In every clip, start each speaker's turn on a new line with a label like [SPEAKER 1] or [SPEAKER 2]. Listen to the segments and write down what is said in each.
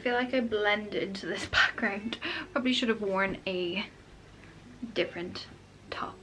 [SPEAKER 1] feel like I blend into this background. Probably should have worn a different top.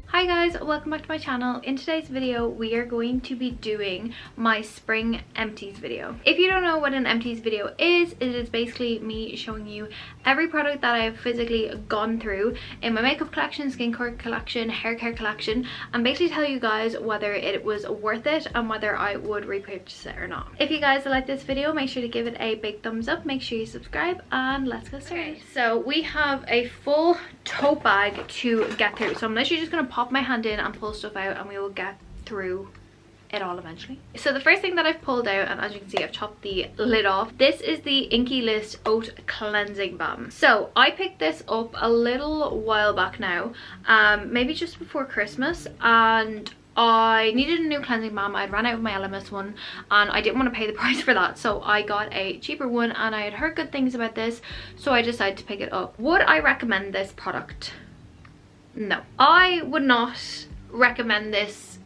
[SPEAKER 1] Hi guys, welcome back to my channel. In today's video we are going to be doing my spring empties video. If you don't know what an empties video is, it is basically me showing you every product that I have physically gone through in my makeup collection, skincare collection, hair care collection, and basically tell you guys whether it was worth it and whether I would repurchase it or not. If you guys like this video, make sure to give it a big thumbs up, make sure you subscribe, and let's get started. Okay, so we have a full tote bag to get through, so I'm literally just going to pop my hand in and pull stuff out and we will get through it all eventually. So the first thing that I've pulled out, and as you can see I've chopped the lid off, this is the ENQUIRIES Oat Cleansing Balm. So I picked this up a little while back now, maybe just before Christmas, and I needed a new cleansing balm. I'd ran out of my LMS one and I didn't want to pay the price for that, so I got a cheaper one and I had heard good things about this, so I decided to pick it up. Would I recommend this product? No, I would not recommend this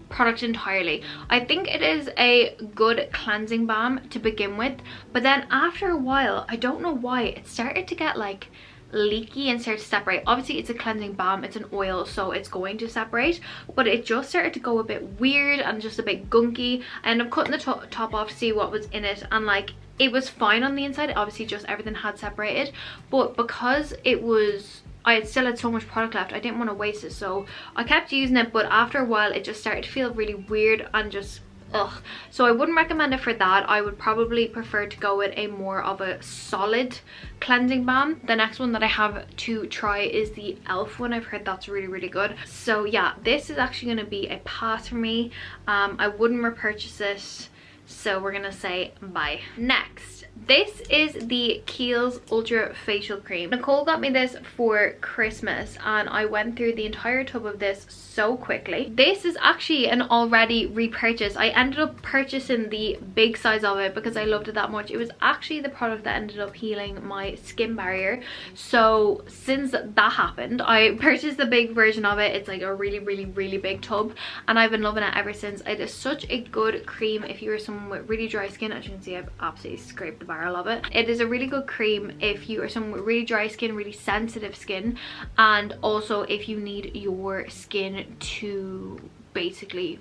[SPEAKER 1] product entirely. I think it is a good cleansing balm to begin with, but then after a while, I don't know why, it started to get like leaky and started to separate. Obviously it's a cleansing balm, it's an oil, so it's going to separate, but it just started to go a bit weird and just a bit gunky. I ended up cutting the top off to see what was in it, and like it was fine on the inside, obviously just everything had separated, but because it was, I still had so much product left, I didn't want to waste it, so I kept using it, but after a while it just started to feel really weird and just ugh. So I wouldn't recommend it for that. I would probably prefer to go with a more of a solid cleansing balm. The next one that I have to try is the e.l.f. one. I've heard that's really, really good. So yeah, this is actually going to be a pass for me. I wouldn't repurchase it, so we're gonna say bye. Next, this is the Kiehl's Ultra Facial Cream. Nicole got me this for Christmas and I went through the entire tub of this so quickly. This is actually an already repurchase. I ended up purchasing the big size of it because I loved it that much. It was actually the product that ended up healing my skin barrier, so since that happened I purchased the big version of it. It's like a really, really, really big tub and I've been loving it ever since. It is such a good cream if you're someone with really dry skin. As you can see, I've absolutely scraped the barrel of it. It is a really good cream if you are someone with really dry skin, really sensitive skin, and also if you need your skin to basically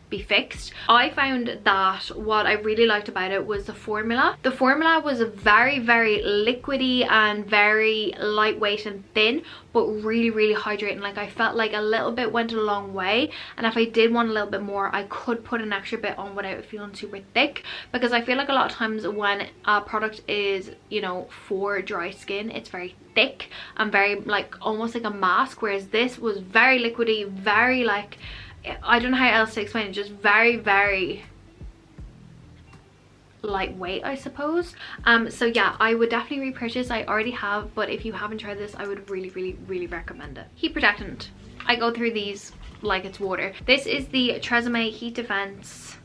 [SPEAKER 1] be fixed. I found that what I really liked about it was the formula. The formula was very, very liquidy and very lightweight and thin, but really, really hydrating. Like I felt like a little bit went a long way, and if I did want a little bit more I could put an extra bit on without it feeling super thick, because I feel like a lot of times when a product is, you know, for dry skin, it's very thick and very like almost like a mask, whereas this was very liquidy, very like, I don't know how else to explain it, just very, very lightweight, I suppose. So yeah, I would definitely repurchase. I already have, but if you haven't tried this, I would really, really, really recommend it. Heat Protectant. I go through these like it's water. This is the Tresemme Heat Defense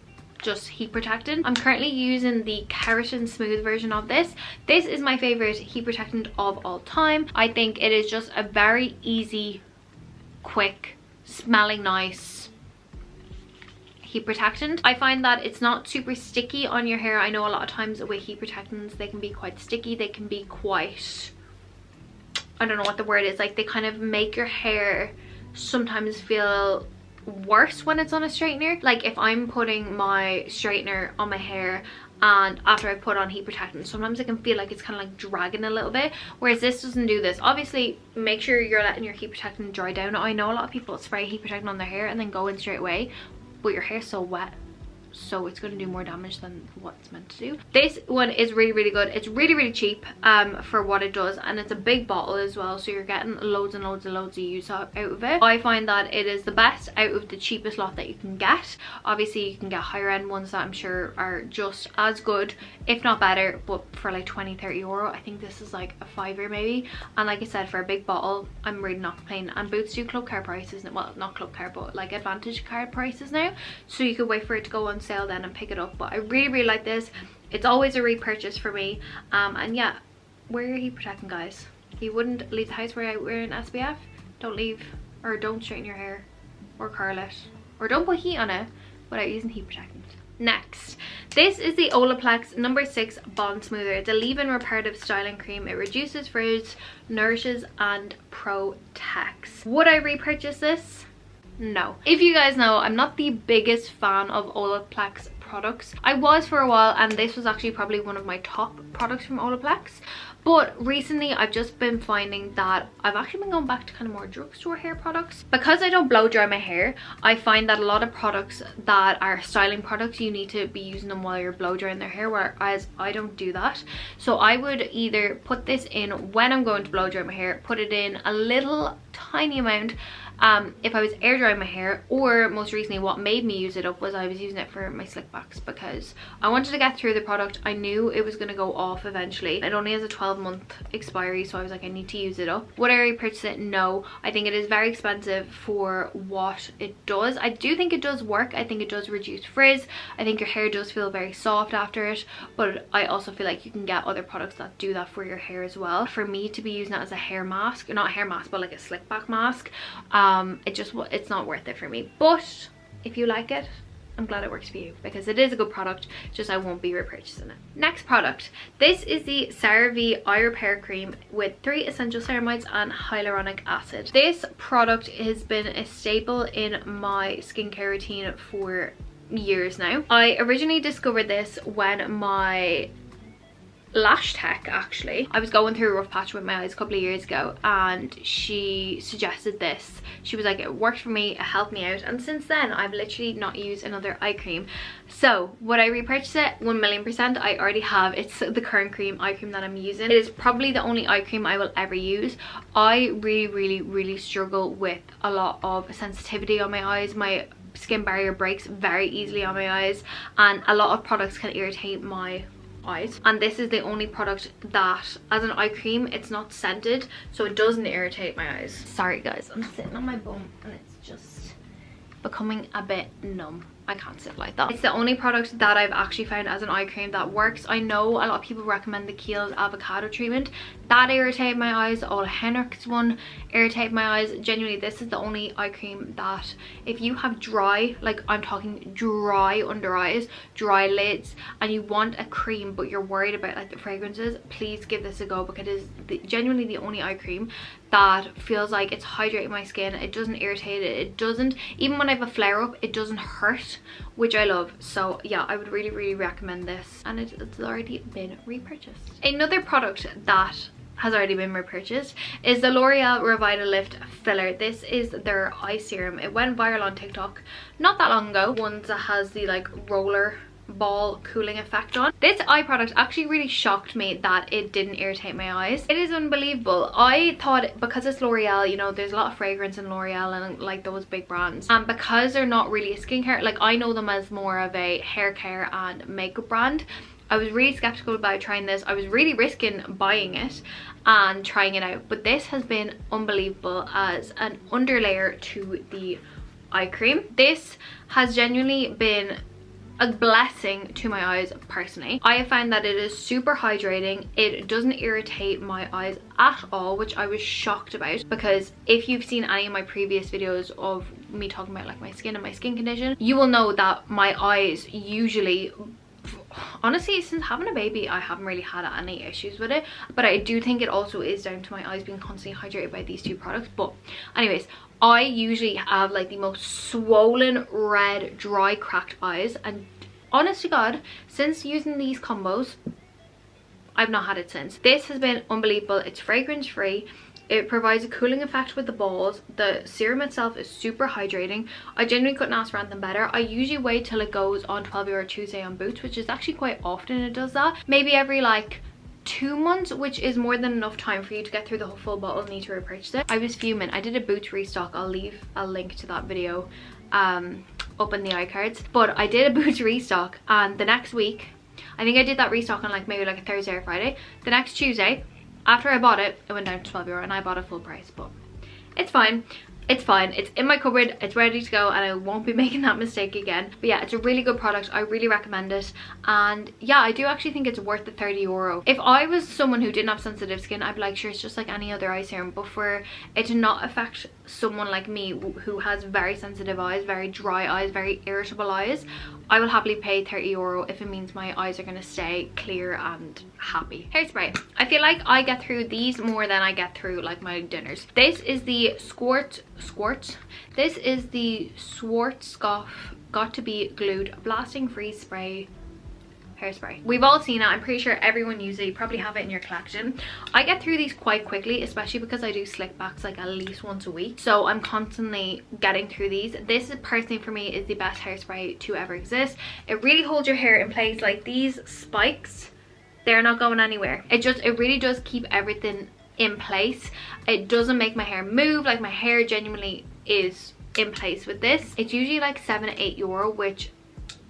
[SPEAKER 1] just heat protectant. I'm currently using the Keratin Smooth version of this. This is my favorite heat protectant of all time. I think it is just a very easy, quick, smelling nice heat protectant. I find that it's not super sticky on your hair. I know a lot of times with heat protectants they can be quite sticky, they can be quite, I don't know what the word is, like they kind of make your hair sometimes feel worse when it's on a straightener. Like if I'm putting my straightener on my hair and after I put on heat protectant, sometimes it can feel like it's kind of like dragging a little bit, whereas this doesn't do this. Obviously make sure you're letting your heat protectant dry down. I know a lot of people spray heat protectant on their hair and then go in straight away, but your hair's so wet, so it's going to do more damage than what it's meant to do. This one is really, really good. It's really, really cheap for what it does, and it's a big bottle as well, so you're getting loads and loads and loads of use out of it. I find that it is the best out of the cheapest lot that you can get. Obviously you can get higher end ones that I'm sure are just as good, if not better, but for like 20-30 euro. I think this is like a £5 maybe, and like I said, for a big bottle I'm really not complaining. And Boots do club card prices, well not club card but like Advantage card prices now, so you could wait for it to go on sale then and pick it up. But I really, really like this. It's always a repurchase for me. And yeah, wear your heat protectant, guys. You wouldn't leave the house without wearing SPF. Don't leave, or don't straighten your hair or curl it, or don't put heat on it without using heat protectant. Next, this is the Olaplex number 6 Bond Smoother. It's a leave-in reparative styling cream. It reduces frizz, nourishes and protects. Would I repurchase this? No. If you guys know, I'm not the biggest fan of Olaplex products. I was for a while, and this was actually probably one of my top products from Olaplex. But recently I've just been finding that I've actually been going back to kind of more drugstore hair products. Because I don't blow dry my hair, I find that a lot of products that are styling products, you need to be using them while you're blow drying their hair, whereas I don't do that. So I would either put this in when I'm going to blow dry my hair, put it in a little tiny amount if I was air drying my hair, or most recently what made me use it up was I was using it for my slick backs because I wanted to get through the product. I knew it was going to go off eventually. It only has a 12-month expiry, so I was like, I need to use it up. Would I repurchase it? No. I think it is very expensive for what it does. I do think it does work. I think it does reduce frizz. I think your hair does feel very soft after it, but I also feel like you can get other products that do that for your hair as well. For me to be using it as a hair mask, not a hair mask but like a slick back mask, it's not worth it for me. But if you like it, I'm glad it works for you because it is a good product, just I won't be repurchasing it. Next product, this is the CeraVe Eye Repair Cream with 3 essential ceramides and hyaluronic acid. This product has been a staple in my skincare routine for years now. I originally discovered this when my lash tech, actually, I was going through a rough patch with my eyes a couple of years ago, and she suggested this. She was like, it worked for me, it helped me out, and since then I've literally not used another eye cream. So would I repurchase it? 1,000,000%. I already have. It's the current eye cream that I'm using. It is probably the only eye cream I will ever use. I really struggle with a lot of sensitivity on my eyes. My skin barrier breaks very easily on my eyes, and a lot of products can irritate my eyes, and this is the only product that, as an eye cream, it's not scented, so it doesn't irritate my eyes. Sorry guys, I'm sitting on my bum and it's just becoming a bit numb. I can't sit like that. It's the only product that I've actually found as an eye cream that works. I know a lot of people recommend the Kiehl's avocado treatment. That irritated my eyes. Ole Henrik's one irritated my eyes. Genuinely, this is the only eye cream that if you have dry, like I'm talking dry under eyes, dry lids, and you want a cream but you're worried about like the fragrances, please give this a go, because it is genuinely the only eye cream that feels like it's hydrating my skin. It doesn't irritate it. It doesn't, even when I have a flare up, it doesn't hurt, which I love. So yeah, I would really recommend this, and it's already been repurchased. Another product that has already been repurchased is the L'Oreal Revitalift filler. This is their eye serum. It went viral on TikTok not that long ago. One that has the like roller ball cooling effect on. This eye product actually really shocked me that it didn't irritate my eyes. It is unbelievable. I thought, because it's L'Oreal, you know, there's a lot of fragrance in L'Oreal and like those big brands, and because they're not really a skincare, like I know them as more of a hair care and makeup brand, I was really skeptical about trying this. I was really risking buying it and trying it out, but this has been unbelievable as an underlayer to the eye cream. This has genuinely been a blessing to my eyes personally. I have found that it is super hydrating. It doesn't irritate my eyes at all, which I was shocked about, because if you've seen any of my previous videos of me talking about like my skin and my skin condition, you will know that my eyes usually, honestly, since having a baby, I haven't really had any issues with it, but I do think it also is down to my eyes being constantly hydrated by these two products. But anyways, I usually have like the most swollen, red, dry, cracked eyes, and honest to God, since using these combos, I've not had it since. This has been unbelievable. It's fragrance free. It provides a cooling effect with the balls. The serum itself is super hydrating. I genuinely couldn't ask for anything better. I usually wait till it goes on 12-hour Tuesday on Boots, which is actually quite often it does that. Maybe every like 2 months, which is more than enough time for you to get through the whole full bottle and need to repurchase it. I was fuming. I did a Boots restock. I'll leave a link to that video up in the iCards, but I did a Boots restock, and the next week, I think I did that restock on like maybe like a Thursday or Friday. The next Tuesday, after I bought it, it went down to €12 and I bought it full price, but it's fine. it's fine. It's in my cupboard, it's ready to go, and I won't be making that mistake again. But yeah, it's a really good product. I really recommend it. And yeah, I do actually think it's worth the €30. If I was someone who didn't have sensitive skin, I'd be like, sure, it's just like any other eye serum. But for it to not affect someone like me who has very sensitive eyes, very dry eyes, very irritable eyes, I will happily pay €30 if it means my eyes are going to stay clear and happy. Hairspray. I feel like I get through these more than I get through like my dinners. This is the This is the Schwarzkopf Got to Be Glued Blasting Freeze Spray hairspray. We've all seen it. I'm pretty sure everyone uses it. You probably have it in your collection. I get through these quite quickly, especially because I do slick backs like at least once a week, so I'm constantly getting through these. This is personally for me is the best hairspray to ever exist. It really holds your hair in place. Like these spikes, they're not going anywhere. It really does keep everything in place. It doesn't make my hair move. Like my hair genuinely is in place with this. It's usually like €7 to €8, which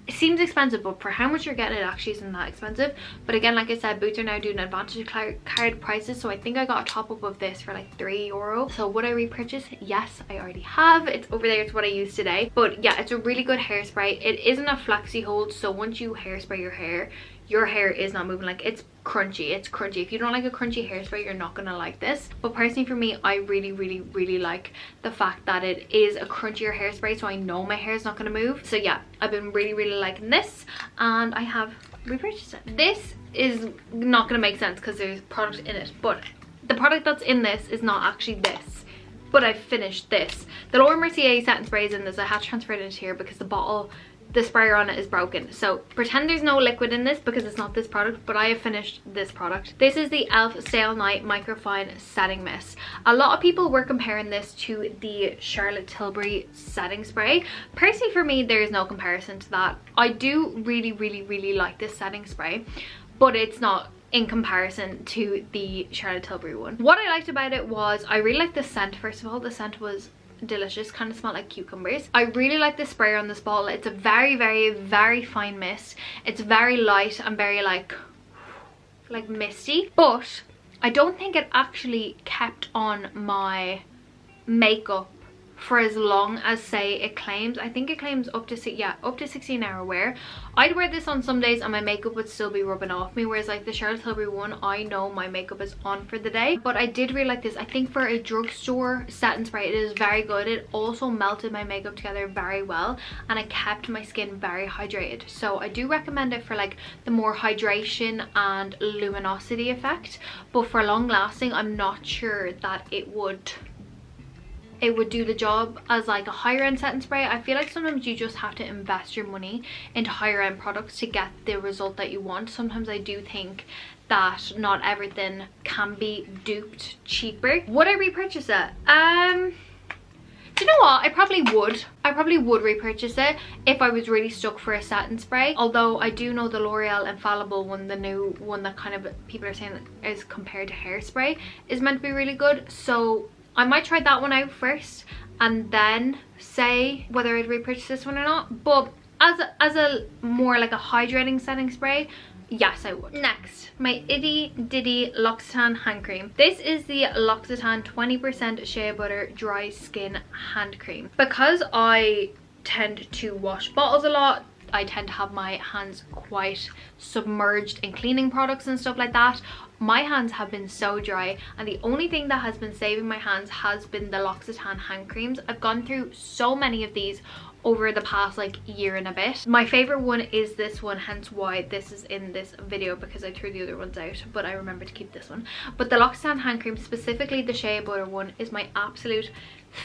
[SPEAKER 1] it seems expensive, but for how much you're getting, it actually isn't that expensive. But again, like I said, Boots are now doing advantage card prices, so I think I got a top up of this for like €3. So would I repurchase? Yes, I already have. It's over there. It's what I used today. But yeah, it's a really good hairspray. It isn't a flexi hold, so once you hairspray your hair is not moving. Like it's crunchy. It's crunchy. If you don't like a crunchy hairspray, you're not gonna like this. But personally for me, I really like the fact that it is a crunchier hairspray, so I know my hair is not gonna move. So yeah, I've been really liking this, and I have repurchased it. This is not gonna make sense because there's product in it, but the product that's in this is not actually this, but I finished this. The Laura Mercier satin spray is in this. I had transferred it into here because the sprayer on it is broken, so pretend there's no liquid in this because it's not this product, but I have finished this product. This is the e.l.f. Stale Night Microfine Setting Mist. A lot of people were comparing this to the Charlotte Tilbury setting spray. Personally for me, there is no comparison to that. I do really like this setting spray, but it's not in comparison to the Charlotte Tilbury one. What I liked about it was I really liked the scent. First of all, the scent was delicious, kind of smelled like cucumbers. I really like the sprayer on this bottle. It's a very fine mist. It's very light and very like misty, but I don't think it actually kept on my makeup for as long as say it claims. I think it claims up to 16 hour wear. I'd wear this on some days and my makeup would still be rubbing off me, whereas like the Charlotte Tilbury one, I know my makeup is on for the day. But I did really like this. I think for a drugstore setting spray, it is very good. It also melted my makeup together very well, and it kept my skin very hydrated. So I do recommend it for like the more hydration and luminosity effect, but for long lasting, I'm not sure that it would do the job as like a higher end setting spray. I feel like sometimes you just have to invest your money into higher end products to get the result that you want. Sometimes I do think that not everything can be duped cheaper. Would I repurchase it? Do you know what? I probably would repurchase it if I was really stuck for a satin spray. Although I do know the L'Oreal Infallible one, the new one that kind of people are saying is compared to Hairspray, is meant to be really good. So I might try that one out first and then say whether I'd repurchase this one or not. But as a more like a hydrating setting spray, yes, I would. Next, my Itty Ditty L'Occitane hand cream. This is the L'Occitane 20% shea butter dry skin hand cream. Because I tend to wash bottles a lot, I tend to have my hands quite submerged in cleaning products and stuff like that. My hands have been so dry, and the only thing that has been saving my hands has been the L'Occitane hand creams. I've gone through so many of these over the past like year and a bit. My favorite one is this one, hence why this is in this video, because I threw the other ones out, but I remember to keep this one. But the L'Occitane hand cream, specifically the shea butter one, is my absolute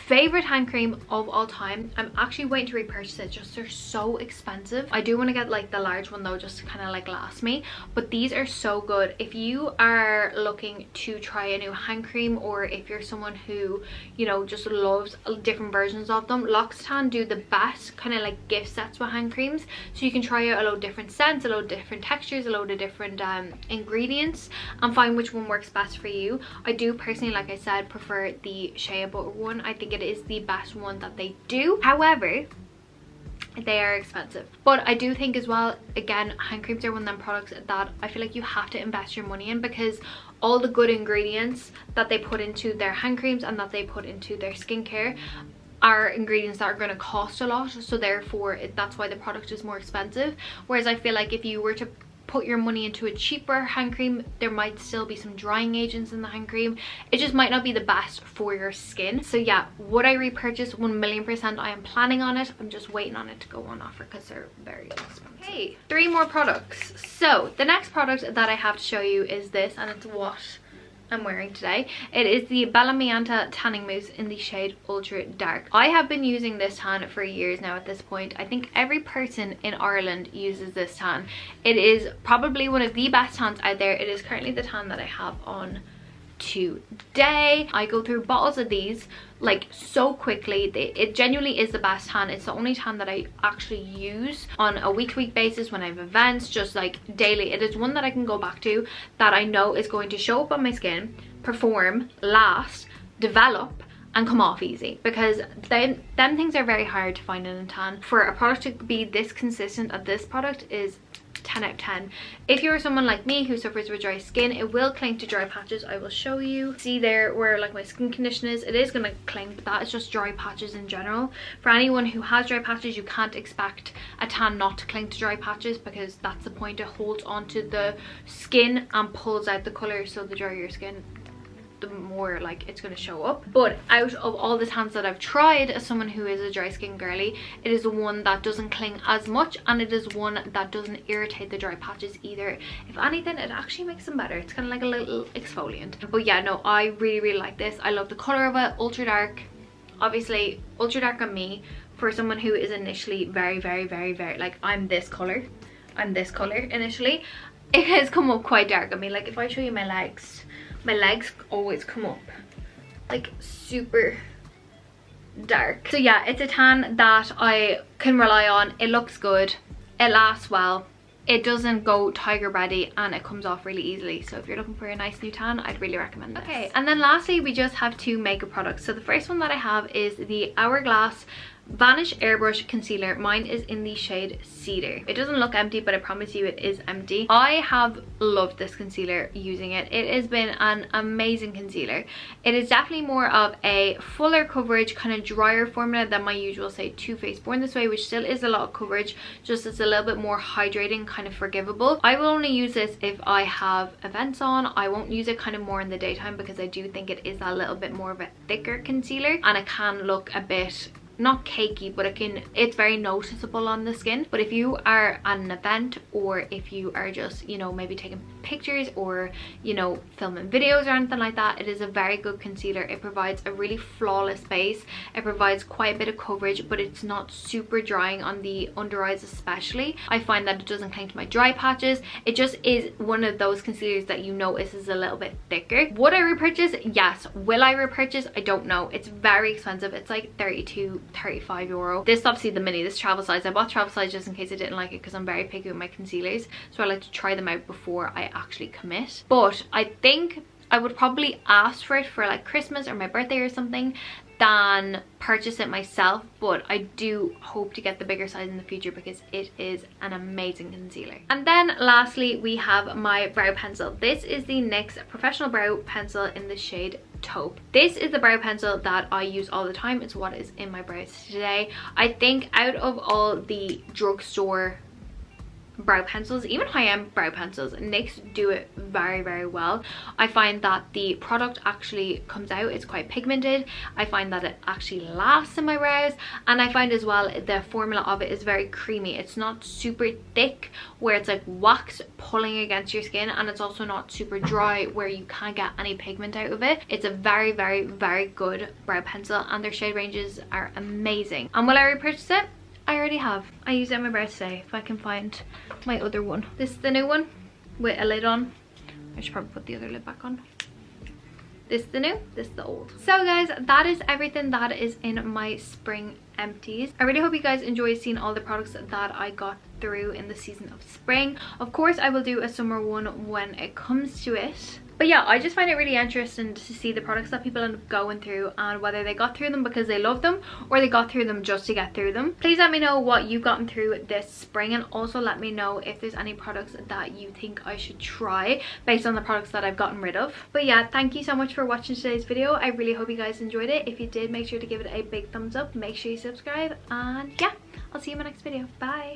[SPEAKER 1] favorite hand cream of all time. I'm actually waiting to repurchase it, just they're so expensive. I do want to get like the large one though, just to kind of like last me, but these are so good. If you are looking to try a new hand cream, or if you're someone who, you know, just loves different versions of them, L'Occitane do the best kind of like gift sets with hand creams, so you can try out a load of different scents, a load of different textures, a load of different ingredients, and find which one works best for you. I do personally, like I said, prefer the shea butter one. I think it is the best one that they do. However, they are expensive. But I do think as well, again, hand creams are one of them products that I feel like you have to invest your money in, because all the good ingredients that they put into their hand creams and that they put into their skincare are ingredients that are going to cost a lot, so therefore that's why the product is more expensive. Whereas I feel like if you were to put your money into a cheaper hand cream, there might still be some drying agents in the hand cream. It just might not be the best for your skin. So yeah, would I repurchase? 1,000,000%. I am planning on it. I'm just waiting on it to go on offer because they're very expensive. Okay, 3 more products. So the next product that I have to show you is this, and it's what I'm wearing today. It is the Balm tanning mousse in the shade Ultra Dark. I have been using this tan for years now at this point. I think every person in Ireland uses this tan. It is probably one of the best tans out there. It is currently the tan that I have on today. I go through bottles of these like so quickly. It genuinely is the best tan. It's the only tan that I actually use on a week-to-week basis when I have events, just like daily. It is one that I can go back to, that I know is going to show up on my skin, perform, last, develop, and come off easy, because them things are very hard to find in a tan. For a product to be this consistent at this product is 10 out of 10. If you're someone like me who suffers with dry skin, it will cling to dry patches. I will show you. See there where like my skin condition is, it is going to cling, but that is just dry patches in general. For anyone who has dry patches, you can't expect a tan not to cling to dry patches, because that's the point. It holds onto the skin and pulls out the color, so the drier your skin, the more like it's going to show up. But out of all the tans that I've tried as someone who is a dry skin girly, it is the one that doesn't cling as much, and it is one that doesn't irritate the dry patches either. If anything, it actually makes them better. It's kind of like a little exfoliant. But yeah, no, I really like this. I love the color of it. Ultra dark, obviously ultra dark on me. For someone who is initially very like I'm this color initially, it has come up quite dark on me. Like if I show you my legs always come up like super dark. So yeah, it's a tan that I can rely on. It looks good, it lasts well, it doesn't go tiger bready, and it comes off really easily. So if you're looking for a nice new tan, I'd really recommend this. Okay, and then lastly we just have 2 makeup products. So the first one that I have is the Hourglass Vanish Airbrush Concealer. Mine is in the shade Cedar. It doesn't look empty, but I promise you it is empty. I have loved this concealer using it. It has been an amazing concealer. It is definitely more of a fuller coverage, kind of drier formula than my usual, say, Too Faced Born This Way, which still is a lot of coverage, just it's a little bit more hydrating, kind of forgivable. I will only use this if I have events on. I won't use it kind of more in the daytime, because I do think it is a little bit more of a thicker concealer, and it can look a bit not cakey, but it's very noticeable on the skin. But if you are at an event, or if you are just, you know, maybe taking pictures, or, you know, filming videos or anything like that, it is a very good concealer. It provides a really flawless base. It provides quite a bit of coverage, but it's not super drying on the under eyes especially. I find that it doesn't cling to my dry patches. It just is one of those concealers that you notice is a little bit thicker. Would I repurchase? Yes. Will I repurchase? I don't know. It's very expensive. It's like 35 euro. This is obviously the mini, this travel size. I bought travel size just in case I didn't like it, because I'm very picky with my concealers, so I like to try them out before I actually commit. But I think I would probably ask for it for like Christmas or my birthday or something than purchase it myself. But I do hope to get the bigger size in the future, because it is an amazing concealer. And then lastly we have my brow pencil. This is the NYX Professional Brow Pencil in the shade Taupe. This is the brow pencil that I use all the time. It's what is in my brows today. I think out of all the drugstore brow pencils, even high-end brow pencils, NYX do it very well. I find that the product actually comes out, it's quite pigmented. I find that it actually lasts in my brows, and I find as well the formula of it is very creamy. It's not super thick where it's like wax pulling against your skin, and it's also not super dry where you can't get any pigment out of it. It's a very good brow pencil, and their shade ranges are amazing. And will I repurchase it? I already have. I used it on my brow today. If I can find my other one. This is the new one with a lid on. I should probably put the other lid back on. This is the new, this is the old. So guys, that is everything that is in my spring empties. I really hope you guys enjoyed seeing all the products that I got through in the season of spring. Of course I will do a summer one when it comes to it. But yeah, I just find it really interesting to see the products that people end up going through and whether they got through them because they love them or they got through them just to get through them. Please let me know what you've gotten through this spring, and also let me know if there's any products that you think I should try based on the products that I've gotten rid of. But yeah, thank you so much for watching today's video. I really hope you guys enjoyed it. If you did, make sure to give it a big thumbs up, make sure you subscribe, and yeah, I'll see you in my next video. Bye.